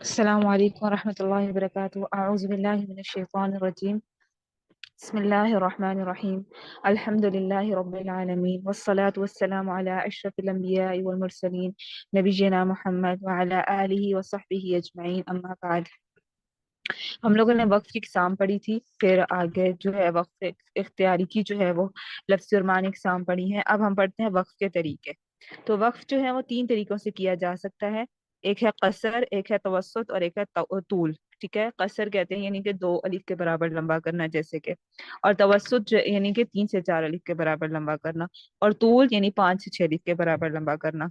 السلام عليكم ورحمة الله وبركاته. أعوذ بالله من الشيطان الرجيم. بسم الله الرحمن الرحيم. الحمد لله رب العالمين والصلاة والسلام على أشرف الأنبياء والمرسلين نبينا محمد وعلى آله وصحبه أجمعين أما بعد. हम लोगों ने वक्फ की इकसाम पढ़ी थी, फिर आगे जो है वक्फ इख्तियारी की जो है वो लफ्ज़ और मानी इकसाम पढ़ी है। अब हम पढ़ते हैं वक्फ के तरीके। तो वक्फ जो है वो तीन तरीकों से किया जा सकता है। एक है कसर, एक है तवस्सुत और एक है तूल। ठीक है, कसर कहते हैं यानी कि 2 अलिफ के बराबर लंबा करना जैसे कि, और तवस्सुत यानी कि 3 से 4 अलिफ के बराबर लंबा करना, और तूल यानी 5 से 6 अलिफ के बराबर लंबा करना।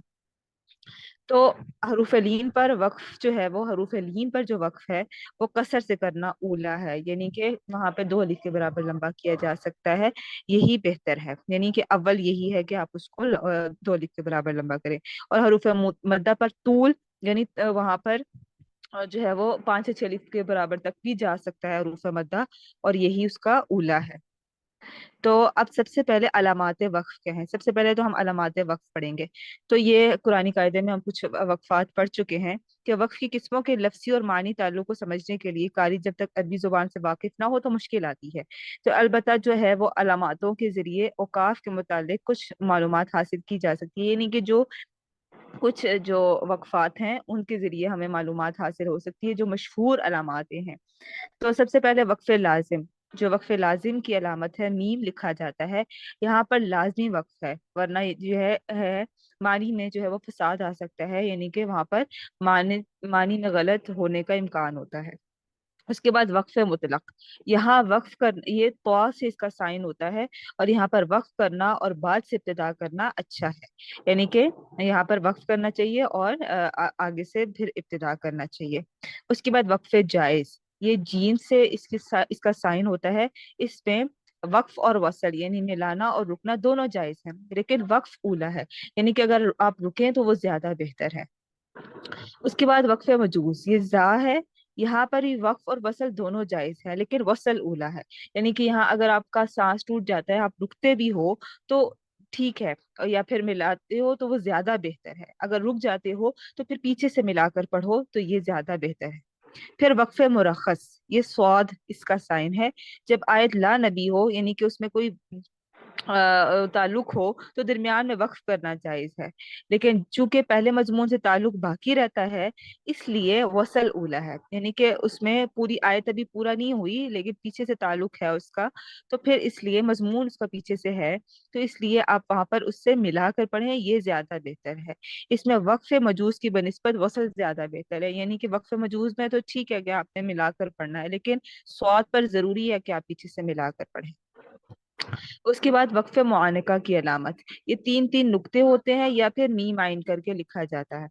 तो हरूफ लीन पर वक्फ जो है वो हरूफ लीन पर जो वक्फ है वो कसर से करना ऊला है, यानी कि वहां पे 2 अलिफ के बराबर लंबा किया जा सकता है। यही बेहतर है, यानी कि अव्वल यही है कि आप उसको 2 अलिफ के बराबर लंबा करें। और हरूफ मद्दा पर तूल यानी वहां पर जो है वो 5 से 6 अलिफ के बराबर तक भी जा सकता है हरूफ मद्दा, और यही उसका ऊला है। तो अब सबसे पहले अलामात वक्फ क्या हैं। सबसे पहले तो हम अलामात वक्फ पढ़ेंगे। तो ये कुरानी कायदे में हम कुछ वक्फात पढ़ चुके हैं कि वक्फ की किस्मों के लफ्सी और मानी ताल्लुक को समझने के लिए कारी जब तक अरबी जुबान से वाकिफ ना हो तो मुश्किल आती है। तो अलबत्ता जो है वो अलामातों के जरिए औकाफ के मुतालिक कुछ मालूमात हासिल की जा सकती है, यानी कि जो कुछ जो वक्फात हैं उनके जरिए हमें मालूमात हासिल हो सकती है, जो मशहूर अलामातें हैं। तो सबसे पहले वक्फ लाजिम। जो वक्फ लाजिम की अलामत है, मीम लिखा जाता है। यहाँ पर लाजमी वक्फ है, वरना ये जो है मानी में जो है वो फसाद आ सकता है, यानी कि वहां पर मानी मानी में गलत होने का इम्कान होता है। उसके बाद वक्फ मुतलक। यहाँ वक्फ कर ये तो से इसका साइन होता है, और यहाँ पर वक्फ करना और बाद से इब्तिदा करना अच्छा है, यानी कि यहाँ पर वक्फ करना चाहिए और आगे से फिर इब्तिदा करना चाहिए। उसके बाद वक्फ जायज। ये जीन से इसका साइन होता है। इसमें वक्फ और वसल यानी मिलाना और रुकना दोनों जायज हैं, लेकिन वक्फ ऊला है, यानी कि अगर आप रुकें तो वो ज्यादा बेहतर है। उसके बाद वक्फ मजूज, ये जा है। यहाँ पर ही वक्फ और वसल दोनों जायज है, लेकिन वसल ऊला है, यानी कि यहाँ अगर आपका सांस टूट जाता है, आप रुकते भी हो तो ठीक है, या फिर मिलाते हो तो वो ज्यादा बेहतर है। अगर रुक जाते हो तो फिर पीछे से मिलाकर पढ़ो तो ये ज्यादा बेहतर है। फिर वक्फ मुरखस, ये स्वाद इसका साइन है। जब आयत ला नबी हो, यानी कि उसमें कोई ताल्लुक हो, तो दरमियान में वक्फ करना जायज है, लेकिन चूंकि पहले मजमून से ताल्लुक बाकी रहता है इसलिए वसल उला है, यानी कि उसमें पूरी आयत अभी पूरा नहीं हुई लेकिन पीछे से ताल्लुक है उसका, तो फिर इसलिए मजमून उसका पीछे से है, तो इसलिए आप वहां पर उससे मिलाकर पढ़ें, ये ज्यादा बेहतर है। इसमें वक्फ मजूज की बनिस्बत वसल ज्यादा बेहतर है, यानी कि वक्फ मजूज में तो ठीक है कि आपने मिलाकर पढ़ना है, लेकिन स्वाद पर जरूरी है कि आप पीछे से मिलाकर पढ़ें। उसके बाद वक्फ मुआनका की अलामत। ये 3 3 नुक्ते होते हैं या फिर मीम आइन करके लिखा जाता है।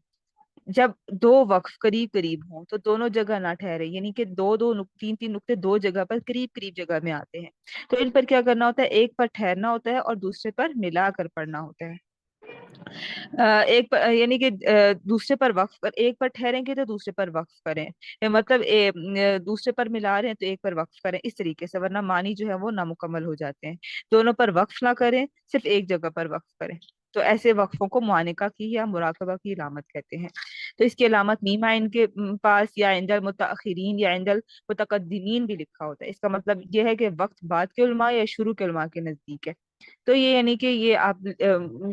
जब दो वक्फ करीब करीब हों तो दोनों जगह ना ठहरे, यानी कि 3 3 नुक्ते दो जगह पर करीब करीब जगह में आते हैं, तो इन पर क्या करना होता है, एक पर ठहरना होता है और दूसरे पर मिला कर पढ़ना होता है। एक पर यानी कि दूसरे पर वक्फ कर, एक पर ठहरेंगे तो दूसरे पर वक्फ करें, मतलब दूसरे पर मिला रहे हैं तो एक पर वक्फ करें, इस तरीके से, वरना मानी जो है वो नामुकम्मल हो जाते हैं। दोनों पर वक्फ ना करें, सिर्फ एक जगह पर वक्फ करें। तो ऐसे वक्फों को मुआनिका की या मुराकबा की अलामत कहते हैं। तो इसकी अलामत मीमा इनके पास या इंदल मुतअखिरीन या इंदल मुतकद्दिमीन भी लिखा होता है। इसका मतलब यह है कि वक्त बाद के उलमा या शुरू के उलमा के नजदीक है। तो ये यानी कि ये आप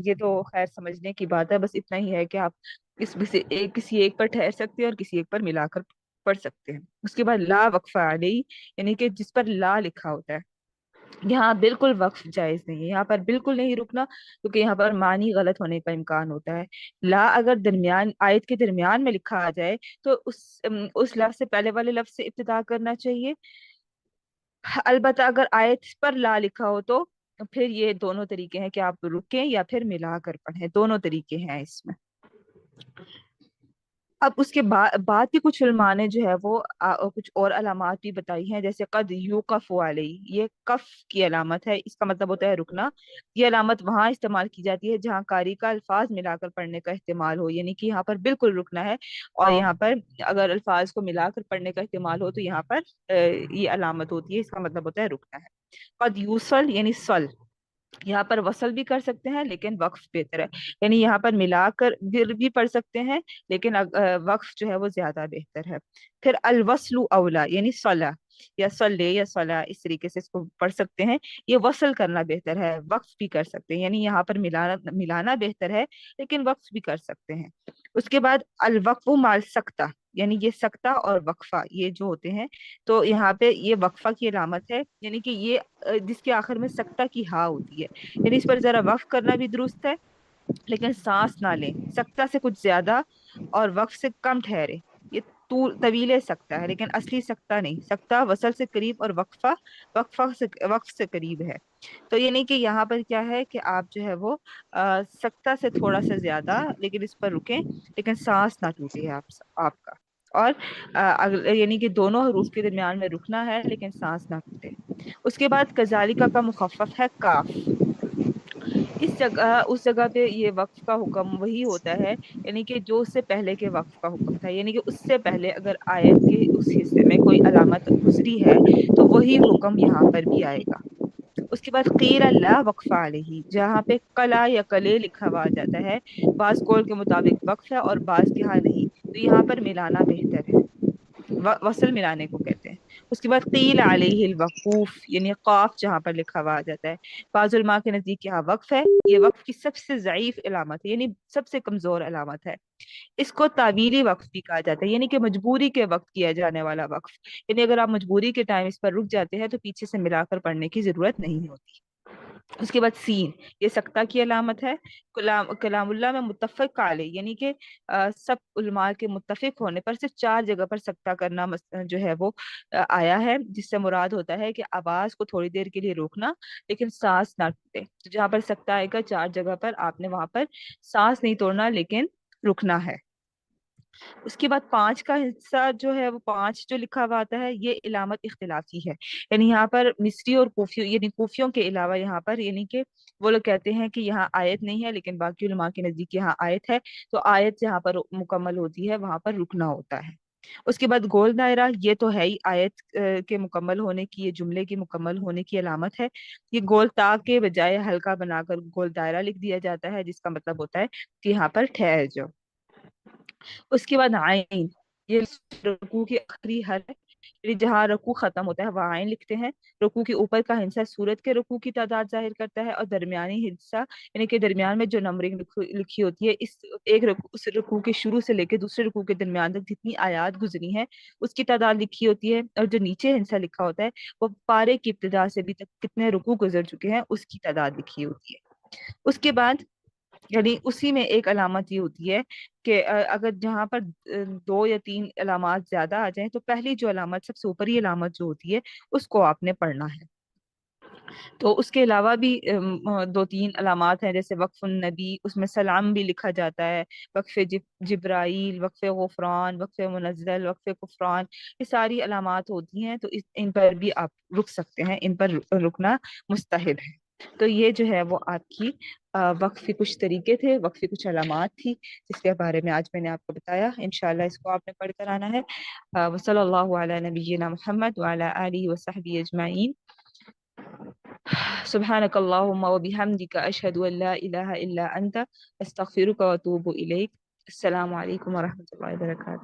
ये तो खैर समझने की बात है, बस इतना ही है कि आप किसी एक पर ठहर सकते हैं और किसी एक पर मिलाकर पढ़ सकते हैं। उसके बाद ला वक्फा अलई, यानी कि जिस पर ला लिखा होता है, यहाँ बिल्कुल वक्फ जायज नहीं है, यहाँ पर बिल्कुल नहीं रुकना, क्योंकि यहाँ पर मानी गलत होने का इम्कान होता है। ला अगर दरमियान आयत के दरमियान में लिखा आ जाए तो उस लफ्ज से पहले वाले लफ्ज से इब्तिदा करना चाहिए। अलबत्ता अगर आयत पर ला लिखा हो तो फिर ये दोनों तरीके हैं कि आप रुकें या फिर मिला कर पढ़ें, दोनों तरीके हैं इसमें। अब उसके बाद की कुछ उलमा ने जो है वो कुछ और अलामात भी बताई हैं, जैसे कद युकफ़ अलैहि, ये कफ की अलामत है, इसका मतलब होता है रुकना। ये अलामत वहां इस्तेमाल की जाती है जहां कारी का अल्फाज मिलाकर पढ़ने का इस्तेमाल हो, यानी कि यहाँ पर बिल्कुल रुकना है, और यहाँ पर अगर अल्फाज को मिलाकर पढ़ने का इस्तेमाल हो तो यहाँ पर ये अलामत होती है, इसका मतलब होता है रुकना है। कद यूसल यानी सल, यहाँ पर वसल भी कर सकते हैं लेकिन वक्फ बेहतर है, यानी यहाँ पर मिलाकर भी पढ़ सकते हैं, लेकिन वक्फ जो है वो ज्यादा बेहतर है। फिर अल वस्लु औला, यानी सला या सल्ले या सला, इस तरीके से इसको पढ़ सकते हैं। ये वसल करना बेहतर है, वक्फ भी कर सकते हैं, यानी यहाँ पर मिलाना मिलाना बेहतर है, लेकिन वक्फ भी कर सकते हैं। उसके बाद अल वक्फु माल सकता, यानी ये सकता और वक्फा ये जो होते हैं, तो यहाँ पे ये वक्फा की अलामत है, यानी कि ये जिसके आखिर में सकता की हा होती है, यानी इस पर जरा वक्फ करना भी दुरुस्त है, लेकिन सांस ना लें, सकता से कुछ ज्यादा और वक्फ से कम ठहरे। ये तवीले सकता है, लेकिन असली सकता नहीं, सकता वसल से करीब और वक्फा वक्फ से करीब है। तो ये नहीं कि यहाँ पर क्या है कि आप जो है वो सकता से थोड़ा सा ज्यादा, लेकिन इस पर रुकें, लेकिन सांस ना टूटे आपका। और यानी कि दोनों हरूफ के दरमियान में रुकना है, लेकिन सांस ना टूटे। उसके बाद कजालिका का मुखफ़फ़ है काफ। इस जगह उस जगह पे ये वक्फ का हुक्म वही होता है, यानी कि जो उससे पहले के वक्फ का हुक्म था, यानी कि उससे पहले अगर आयत के उस हिस्से में कोई अलामत गुजरी है तो वही हुक्म यहाँ पर भी आएगा। उसके बाद कील ला वक्फा अलैहि, जहाँ पे कला या कले लिखा हुआ जाता है, बाज कौल के मुताबिक वक्फ है और बाज के यहाँ नहीं, तो यहाँ पर मिलाना बेहतर है, वसल मिलाने को कहते हैं। उसके बाद कील अलैहिल वकूफ, यानी काफ जहाँ पर लिखा हुआ आ जाता है, बाज़ उलमा के नजदीक यहाँ वक्फ है, ये वक्फ की सबसे ज़ईफ अलामत है, यानी सबसे कमजोर अलामत है। इसको तावीली वक्फ भी कहा जाता है, यानी कि मजबूरी के वक्त किया जाने वाला वक्फ, यानी अगर आप मजबूरी के टाइम इस पर रुक जाते हैं तो पीछे से मिलाकर पढ़ने की जरूरत नहीं होती। उसके बाद सीन, ये सक्ता की अलामत है। कलामुल्लाह में मुत्तफ़क़ अलैह, यानी कि सब उलमा के मुत्तफ़िक होने पर सिर्फ 4 जगह पर सक्ता करना जो है वो आया है, जिससे मुराद होता है कि आवाज को थोड़ी देर के लिए रोकना, लेकिन सांस ना टूटे। तो जहाँ पर सक्ता आएगा 4 जगह पर, आपने वहां पर सांस नहीं तोड़ना, लेकिन रुकना है। उसके बाद पांच का हिस्सा जो है वो, पांच जो लिखा हुआ आता है, ये इलामत इख्तिलाफी है, यानी यहाँ पर मिस्री और कोफियों, यानी कोफियों के अलावा यहाँ पर, यानी कि वो लोग कहते हैं कि यहाँ आयत नहीं है, लेकिन बाकी उलमा के नजदीक यहाँ आयत है, तो आयत जहाँ पर मुकम्मल होती है वहां पर रुकना होता है। उसके बाद गोल दायरा, ये तो है ही आयत के मुकम्मल होने की, ये जुमले के मुकम्मल होने की अलामत है। ये गोल ता के बजाय हल्का बनाकर गोल दायरा लिख दिया जाता है, जिसका मतलब होता है कि यहाँ पर ठहर जाओ। उसके बाद आइन, ये रकू की आखिरी हर है, यानी जहाँ रकू खत्म होता है वहाँ आइन लिखते हैं। रकू के ऊपर का हिस्सा सूरत के रकू की तादाद जाहिर करता है, और दरमियानी हिस्सा, यानी कि दरमियान में जो नंबरिंग लिखी होती है, इस एक रकू, उस रकू के शुरू से लेकर दूसरे रकू के दरमियान तक जितनी आयात गुजरी हैं उसकी तादाद लिखी होती है, और जो नीचे हिस्सा लिखा होता है वो पारे की इब्तिदा से अभी तक कितने रकू गुजर चुके हैं उसकी तादाद लिखी होती है। उसके बाद यानी उसी में एक अलामत ये होती है कि अगर जहाँ पर 2 या 3 अलामत ज्यादा आ जाएं, तो पहली जो अलामत, सबसे ऊपरी अलामत जो होती है, उसको आपने पढ़ना है। तो उसके अलावा भी 2-3 अलामत हैं, जैसे वक्फ नबी, उसमें सलाम भी लिखा जाता है, वक्फ जिब्राइल, वक्फ गुफरान, वक्फ मुनज़्ज़ल, वक्फ कुफरान, ये सारी अलामत होती हैं, तो इन पर भी आप रुक सकते हैं, इन पर रुकना मुस्तहब है। तो ये जो है वो आपकी वक्फ के कुछ तरीके थे, वक्फ की कुछ अलामत थी, जिसके बारे में आज मैंने आपको बताया। इंशाल्लाह इसको आपने पढ़ कर आना है। वसल्लल्लाहु अला नबिय्यिना मुहम्मद व अला आलिहि व सहबिहि अजमाइन। सुब्हानक अल्लाहुम्मा व बिहम्दिका अशहदु अन ला इलाहा इल्ला अंता अस्तगफिरुका व अतूबु इलैक। अस्सलामु अलैकुम व रहमतुल्लाहि व बरकातुहू।